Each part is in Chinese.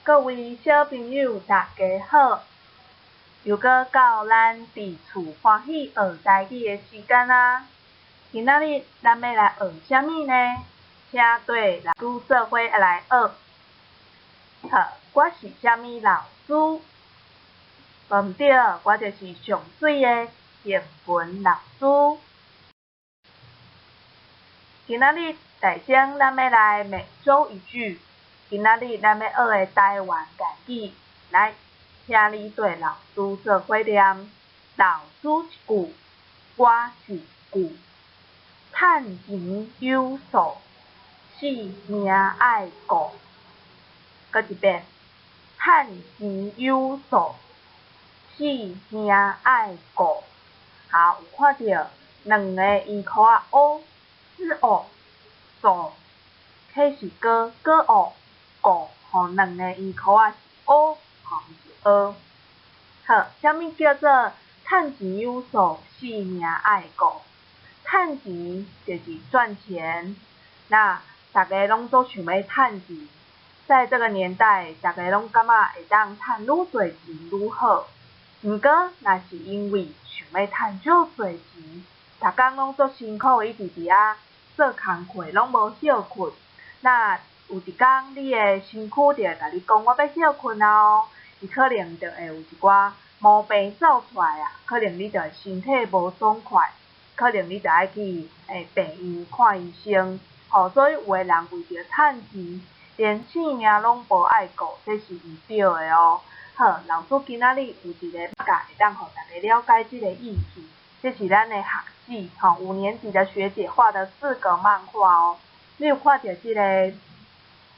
各位小朋友，大家好！又搁到咱伫厝欢喜学台语的时间啦。今仔日咱要来学啥物呢？请对老师做伙来学。好，我是啥物老师？毋对，我就是上水的英文老师。今仔日首先咱要来每周一句。今仔日咱要学的台湾家语，来，请你对老师做伙念。老师一句，我一句。趁钱有数，性命爱顾。搁一遍，趁钱有数，性命爱顾。好，有看到两个圆箍仔乌是乌数，迄是高乌顾，吼两个圆箍仔是乌，吼是乌。好，啥物叫做趁钱有数，性命爱顾？趁钱就是赚钱，那大家拢都想要趁钱，在这个年代，大家拢感觉会当趁愈多钱愈好。毋过，若是因为想要趁少多钱，逐工拢足辛苦，一直伫遐做工课，拢无休困。那有一天，你的身躯就会甲你讲，我要休困啊哦，伊可能就会有一寡毛病走出来啊，可能你就身体无爽快。可能你就爱去病院看医生，所以有的人为着趁钱，连性命拢无爱顾，这是毋对的哦。好，老师今仔日有一个会当互大家了解这个意思，这是咱的学习5年级的学姐画的4个漫画哦。你有看到这个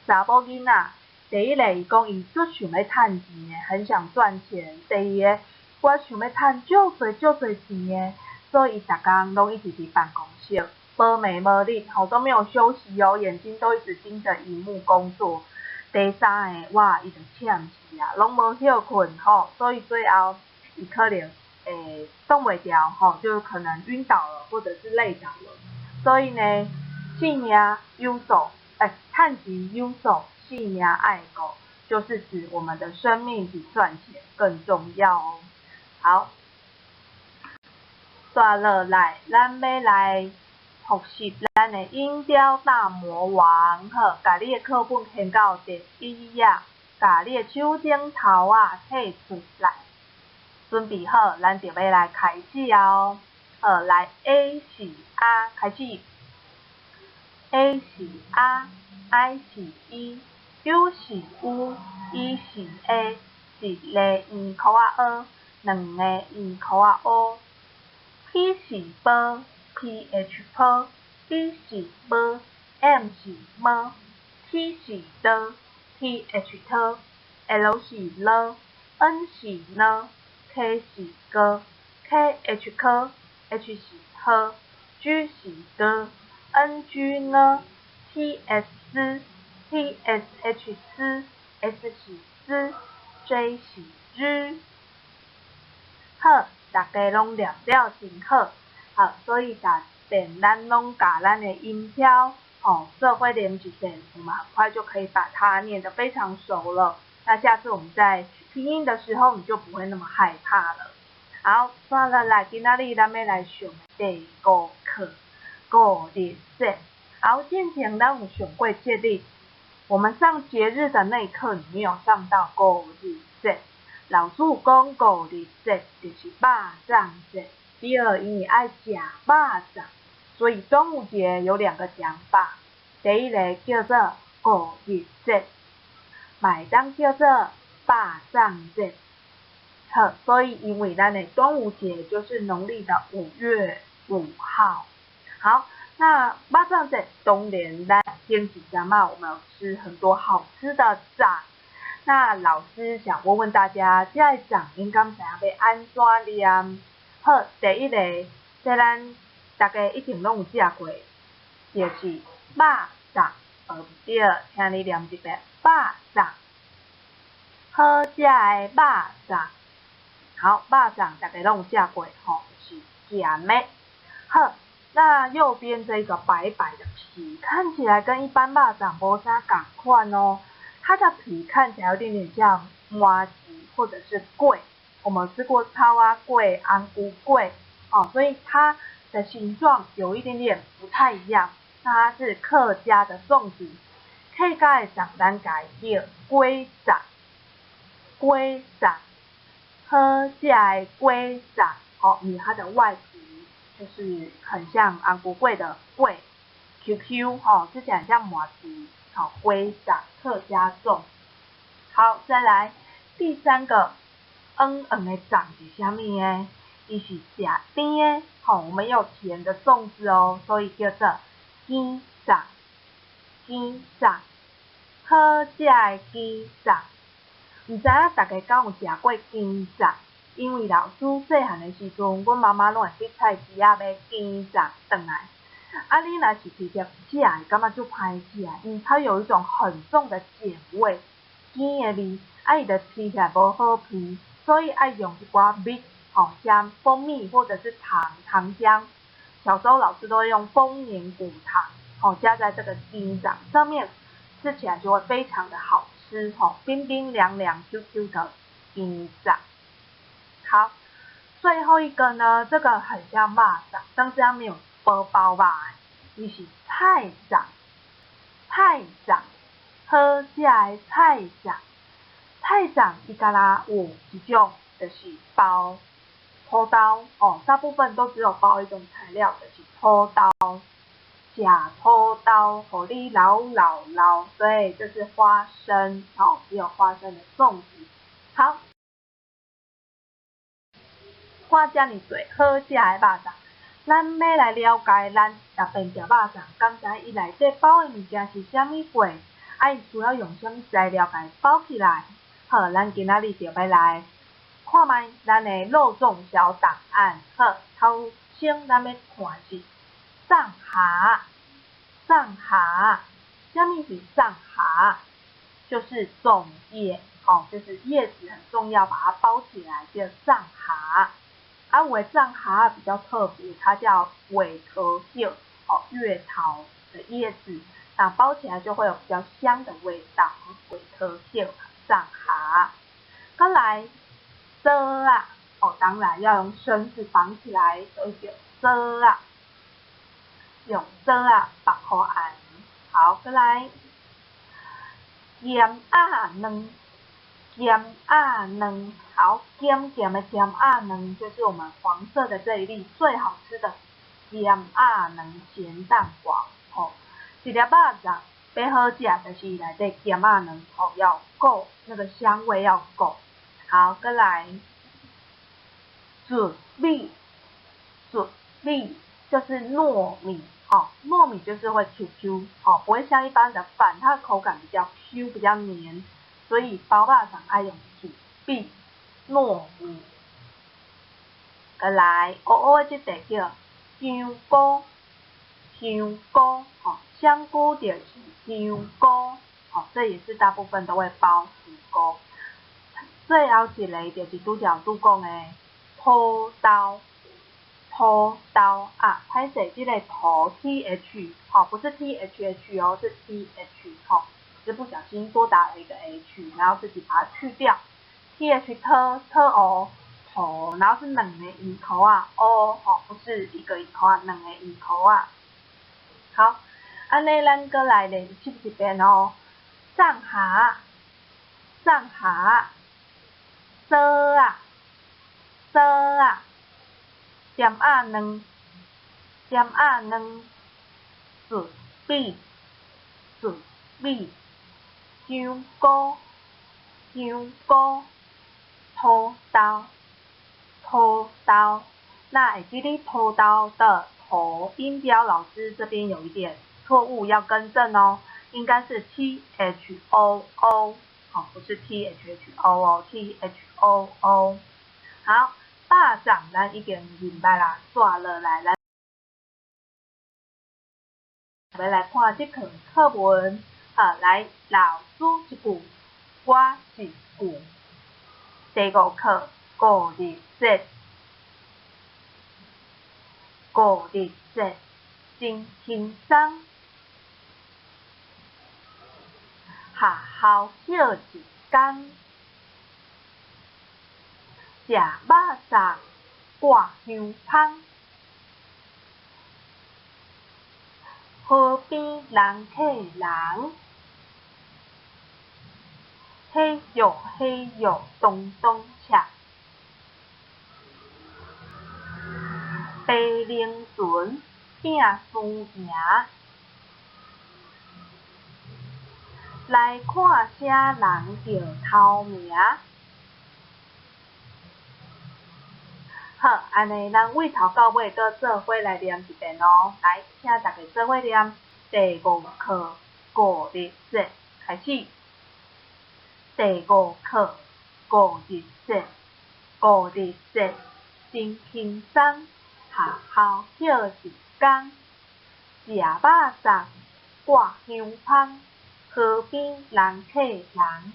查某囡仔，第一个伊讲伊足想要趁钱的，很想赚钱；第二个，我想要趁足多钱的。所以伊逐工拢一直伫办公室，无眠无日，都没有休息哦，眼睛都一直盯着荧幕工作。第三个，哇，伊就欠死啊，拢无休困所以最后伊可能动袂调就可能晕倒了，或者是累倒了。所以呢，性命有数，趁钱有数，性命爱顾，就是指我们的生命比赚钱更重要哦。好。接落来，咱要来复习咱的音调大魔王。好，甲你的课本掀到第1页，甲你的手指头摕出来，准备好，咱就要来开始哦。好，来 A 是啊，开始。A 是啊 ，I 是伊 ，U 是 U，E 是 A， 一个圆箍仔乌，两个圆箍仔乌。P 是波 ，PH 波 ，D 是波 ，M 是么 ，T 是的 ，TH 特 ，L 是了 ，N 是呢 ，K 是个 ，KH 科 ，H 是呵 ，G 是的 ，NG 呢 ，TS 斯 ，TSH 斯 ，S 是斯 ，J 是日。好。大家拢念了真好，好，所以等咱拢甲咱的音标做伙念一遍，我们很快就可以把它念得非常熟了。那下次我们在拼音的时候，你就不会那么害怕了。好，接下来今仔日咱要来上第5课，过日节。好，之前咱有上过节日，我们上节日的那一课，你没有上到过日节。老师有讲过日节就是肉粽节，对，因为爱食肉粽，所以端午节有2个讲法。第一个叫做过日节，买当叫做肉粽节。好，所以因为咱的端午节就是农历的5月5号。好，那肉粽节当然咱前几天我们有吃很多好吃的粽。那老师想问问大家，这个粽应该知影要安怎念？好，第一个，这咱大家一定拢有食过，就是肉粽，毋对，请你念一遍肉粽。好食的肉粽，好，肉粽大家拢有食过是咸的。好，那右边这个白白的皮，看起来跟一般肉粽无啥共款哦。它的皮看起来有点点像麻糬或者是粿，我们吃过草仔粿、安菇粿哦，所以它的形状有一点点不太一样。它是客家的粽子，客家的粽咱改叫粿粽，粿粽，好食的粿粽哦，因为它的外皮就是很像安菇粿的粿 ，QQ 哦，吃起来很像麻糬，好粿粽客家粽。好，再来第三个，的粽是虾米呢？伊是食甜的，好，我们有甜的粽子哦，所以叫做甜粽，甜粽，好食的甜粽。毋知影大家敢有食过甜粽？因为老师细汉的时阵，阮妈妈拢会去菜市仔买甜粽转来。啊，你若是直接食，感觉就歹食，因为它有一种很重的碱味，甜的味，啊，伊就吃起来无好味，所以爱用一寡蜜，加蜂蜜或者是糖浆。小时候老师都会用丰年果糖，加在这个甜粽上面，吃起来就会非常的好吃，冰冰凉凉 QQ 的甜粽。好，最后一个呢，这个很像肉粽，但是它没有包肉，伊是菜粽，菜粽，好食的菜粽。菜粽伊敢若有一种就是包土豆哦，大部分都只有包一种材料，就是土豆。食土豆，互你老，对，这是花生哦，只有花生的粽子。好，看遮尔多好食的肉粽，咱要来了解咱逐边食肉粽，敢知伊内底包的物件是啥物货？伊需要用啥物材料甲伊包起来？好，咱今仔日就要来看卖咱的肉粽小档案。好，头先咱要看是粽蛤，粽蛤，啥物是粽蛤？就是粽叶，就是叶子很重要，把它包起来叫粽蛤。啊，有的粽蛤比较特别，它叫尾桃叶，月桃的叶子，那包起来就会有比较香的味道，尾桃叶粽蛤。再来蛰啊，当然要用绳子绑起来，所以叫蛰啊，用蛰啊绑好安。好，再来咸鸭卵，咸鸭卵，好，咸咸的咸鸭卵就是我们黄色的这一粒最好吃的咸鸭卵咸蛋黄。一粒肉粽要好食，就是内底咸鸭卵要够，那个香味要够。好，再来糯米，糯米就是糯米。糯米就是会 QQ，不会像一般的饭，它的口感比较 Q， 比较黏，所以包肉粽爱用糯米，糯米。再来，黑黑的这块叫香菇，香菇，香菇就是香菇，这也是大部分都会包香菇。最后一个就是拄则讲的土豆。土豆啊，拍摄这个土 TH， 不是 THH 哦，是 TH， 是不小心多打了一个 H， 然后自己把它去掉。TH 特哦土，然后是两个鱼头啊，不是一个鱼头啊，两个鱼头啊。好，安尼咱过来练习一遍哦。粽蛤，粽蛤，蛰啊，蛰啊。咸鸭卵，咸鸭卵，糯米，糯米，香菇，香菇，土豆，土豆。那这里土豆的头音标，老师这边有一点错误，要更正哦，应该是 THOO，不是 THHO 哦 ，THOO。好。肉粽咱已经明白啦，刷落来咱要来看这课课文。好，来老师一句，我一句。第五课过日节，过日节真轻松。学校休一天，食肉粽，挂香香。河边人客人，嘿哟嘿哟咚咚锵。白龙船拼输赢，来看啥人着头名。好，安尼咱为头到尾都做伙来念一遍哦。来，请大家做伙念第5课国历节开始。第5课国历节，国历节真轻松，学校休一天，食肉粽，挂香香，河边人客人，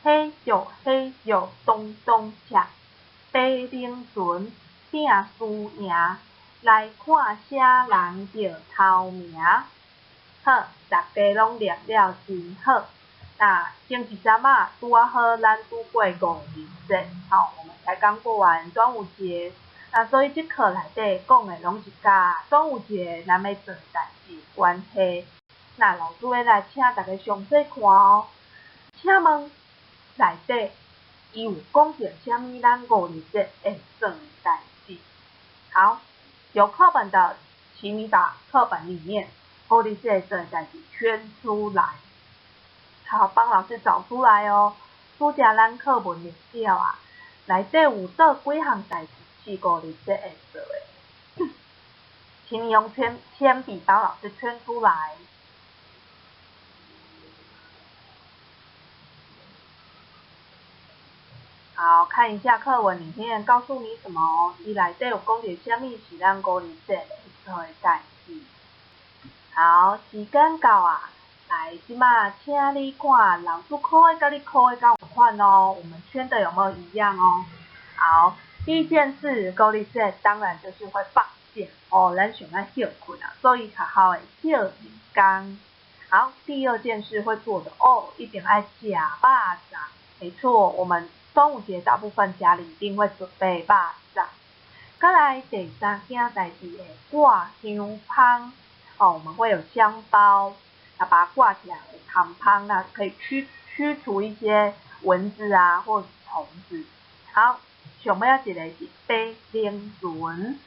嘿哟嘿哟咚咚锵。白龙船拼输赢，来看啥人着头名。好，大家拢念了真好。那前一阵啊，拄啊好，咱拄过5日节，我们才刚过完端午节。那所以这课内底讲的拢是甲端午节咱要做代志关系。那老师要来请大家详细看哦。请问内底伊有讲到啥物咱5日节会做的代志？好，有课本的，请你把课本里面5日节做的代志圈出来。好，帮老师找出来哦。拄则咱课文列表啊，内底有倒几项代志是5日节会做的，请你用铅笔帮老师圈出来。好，看一下课文里面告诉你什么哦。伊内底有讲到啥物是咱5日节会做的代志。好，时间到啊。来，即马请你看老师考的跟你考的敢有款哦，我们圈的有没有一样哦？好，第一件事5日节当然就是会放假哦，咱想要休困啊，所以学校会休一天。好，第二件事会做的哦，一定爱食肉粽。没错，我们端午节大部分家里一定会准备肉粽。再来第3件代志的挂香香哦，我们会有香包。把它挂起来，香香，那可以驱除一些蚊子啊或虫子。好，上尾一个是白龙船，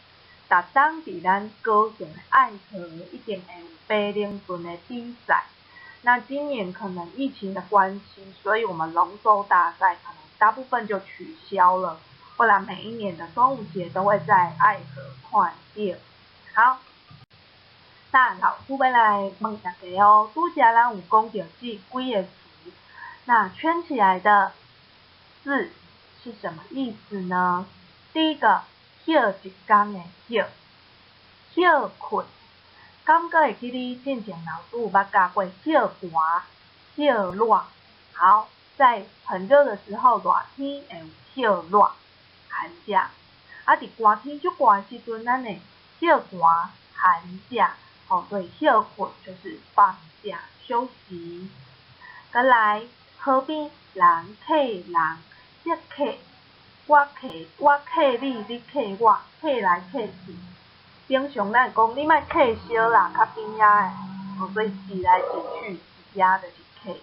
逐当伫咱高雄的爱河一定会有白龙船的比赛。那今年可能疫情的关系，所以我们龙舟大赛可能大部分就取消了，不然每一年的端午节都会在爱河看到。好。那老师要来问大家哦，拄则咱有讲到这几个词，那圈起来的字是什么意思呢？第一个，休一天的休，休困，敢搁会记你之前老师有捌教过休寒、休热。好，在很热的时候，热天会有休热，寒假。啊，伫寒天足热的时阵，咱会休寒、寒假。所以休困就是放假休息。再来，河边人客人，这客我客你，你客我，客来客去。平常咱会讲你莫客烧啦，较边仔的，所以挤来挤去，挤压就是客。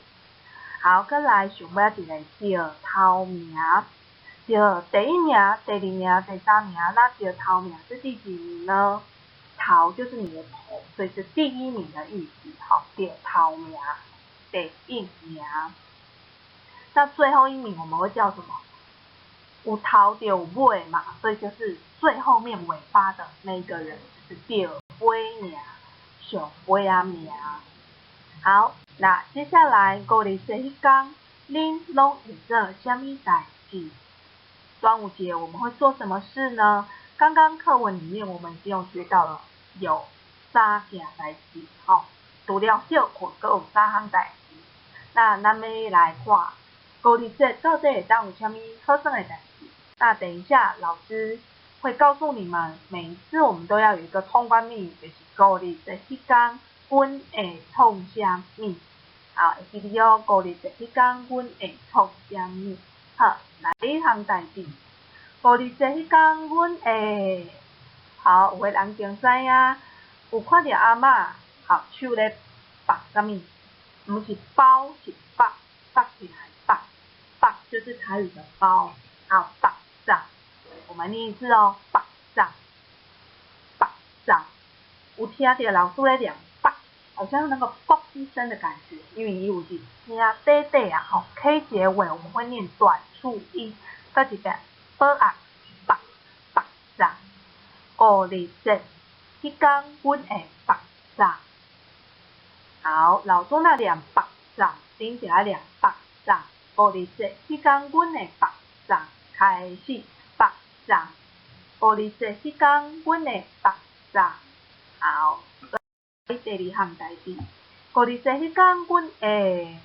好，再来上尾一个叫头名，叫第1名、第2名、第3名，那叫头名是第几名呢？头就是你的头，所以是第1名的意思。好，第头名，第1名。那最后1名我们会叫什么？有头就有尾嘛，所以就是最后面尾巴的那个人就是第尾名，上尾啊名。好，那接下来5日节迄天，恁拢会做啥物代志？端午节我们会做什么事呢？刚刚课文里面我们已经有学到了。有3件代志，除了休困，阁有3项代志。那咱要来看5日节到底会当有啥物好耍的代志？那等一下老师会告诉你们，每一次我们都要有一个通关密语，就是5日节迄天，阮会创啥物？好，会记得哦。5、20迄天，阮会创啥物？好，来第一项代志。5、20迄天，阮会好，有个人竞知影，有看到阿嬷好手咧绑啥物？毋是包，是绑，绑起来绑，绑就是台语的包，好，绑掌。我们念一次哦，绑掌，绑掌。有听到老师咧念绑，好像那个啵一声的感觉，因为伊有是听短短啊，吼 ，K 结尾我们会念短促音，再一遍，绑啊，绑，绑掌。5、20迄天，阮会绑掌。好，老师那念绑掌，顶下念绑掌。5、20迄天，阮会绑掌，开始绑掌。5、20迄天，阮会绑掌。好，第二项代志。5、20迄天，阮会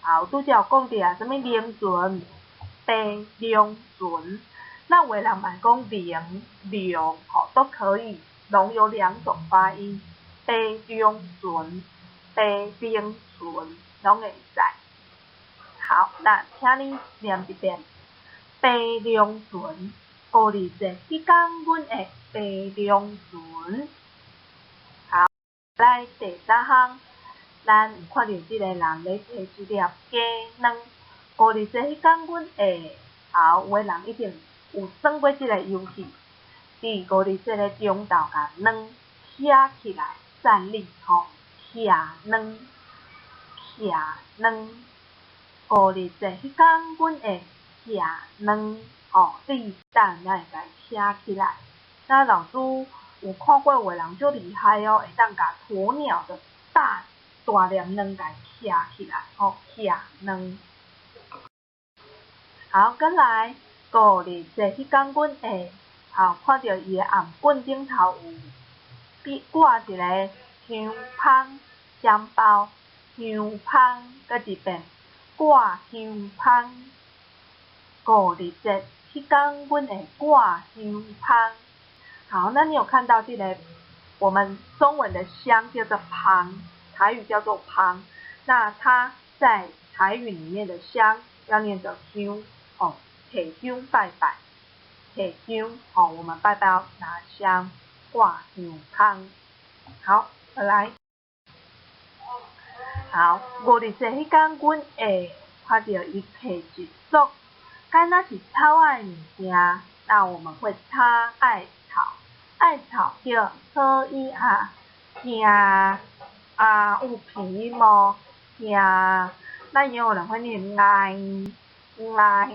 好，拄则有讲着啊，啥物零船、白龙船。那有的人嘛讲零、龙，吼都可以，龙有2种发音，白龙船、白冰船拢会使。好，那请你念一遍，白龙船。5、20迄天，阮会白龙船。好，来第三项，咱有看到即个人咧摕一粒鸡卵。5、20迄天，阮会好，有的人一定有耍过即个游戏，伫5、20的中昼甲卵徛起来站立，吼，徛卵，徛卵。5、20迄天，阮会徛卵，吼，立蛋咱会甲伊徛起来。那老师有看过有的人足厉害哦，会当甲鸵鸟的大粒卵甲伊徛起来，吼，徛卵。好，再来5、20迄天，阮会好看到伊的颔棍顶头有挂一个香芳香包，香芳，搁一遍挂香芳。5、20迄天，阮会挂香芳。好，那你有看到这个我们中文的香叫做芳，台语叫做芳，那它在台语里面的香要念作香，哦，提香拜拜，提香，哦，我们拜拜要拿香挂香芳。好，再来。好，5、20迄天，阮会看到伊摕一束，敢若是草仔物件，那我们会插艾草，艾草叫草伊啊，听啊有皮毛，听，那也有人会念爱，爱，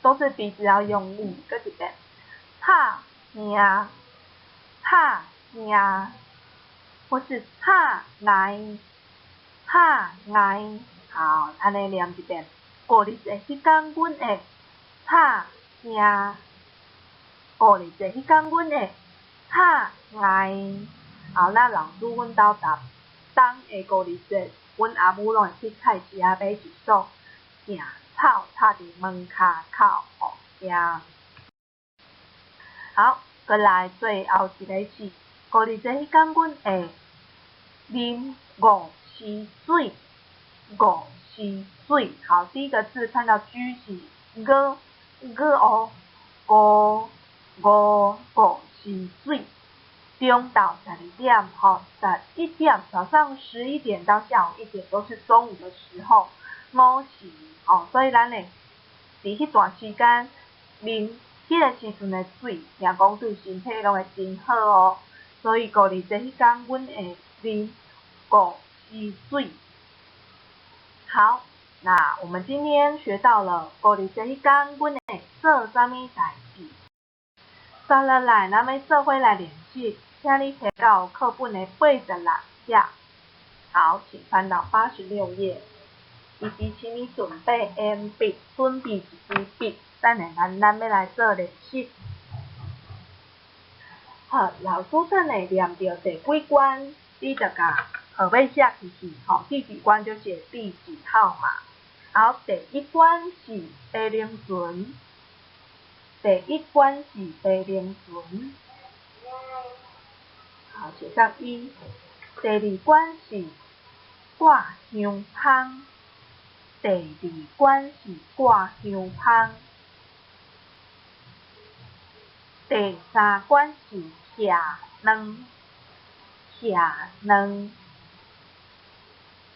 都是鼻子要用力，搁一遍，拍听，拍听，或是拍爱。拍爱，好，安尼念一遍。5、20迄天，阮会拍听。5、20迄天，阮会拍爱。好，那老师阮兜答，当下5、20，阮阿母拢会去菜市仔买一束正草，插伫门骹口，吼，惊。好，再来最后一个是5、20迄天，阮会啉5溪水，5溪水。好，第一个字看到居是个哦，5溪水。中到12点，吼，11点，早上11点到下午1点都是中午的时候，5时，哦，所以咱会伫迄段时间啉迄个时阵的水，听讲对身体拢会真好哦。所以5、20迄天，阮会啉5溪水。好，那我们今天学到了5、20迄天，阮会做啥物代志？接落来，咱要做伙来练习，请你摕到课本的86页。好，请翻到86页。以及请你准备鉛笔，准备一支笔，等下咱要来做练习。好，老师等下念到第几关，你就甲号码写起去，吼，第几关就写第几号码。好，第一关是白龙船。第一关是白龙船，好，写上1。第二关是挂香香。第二关是挂香香。第三关是徛卵，徛卵。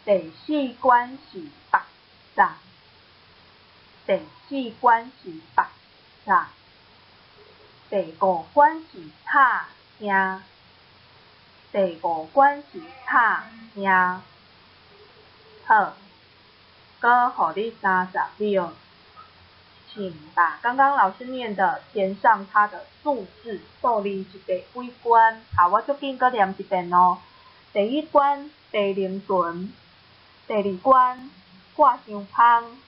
第四关是白炸，第四关是白炸。第五关是拍兄，第五关是拍兄。好，搁互你30秒，请把刚刚老师念的填上它的数字，数字一第几关？好，我足紧搁念一遍哦。第一关地灵屯，第二关挂香香，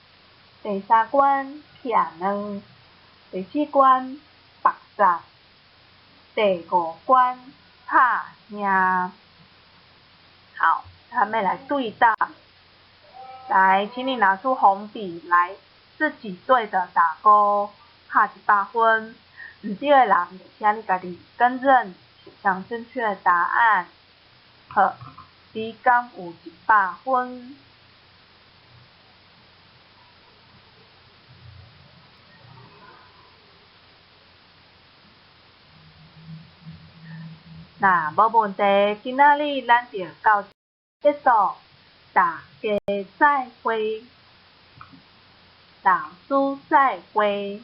第三关徛卵，第四关白炸，第五关拍兄。好，他们来对答。来，请你拿出红笔来自己对着打勾，拍100分。唔对的人，就请你家己更正，写上正确的答案。好，你敢有100分？那无问题，今仔日咱就到结束，大家再会，老师再会。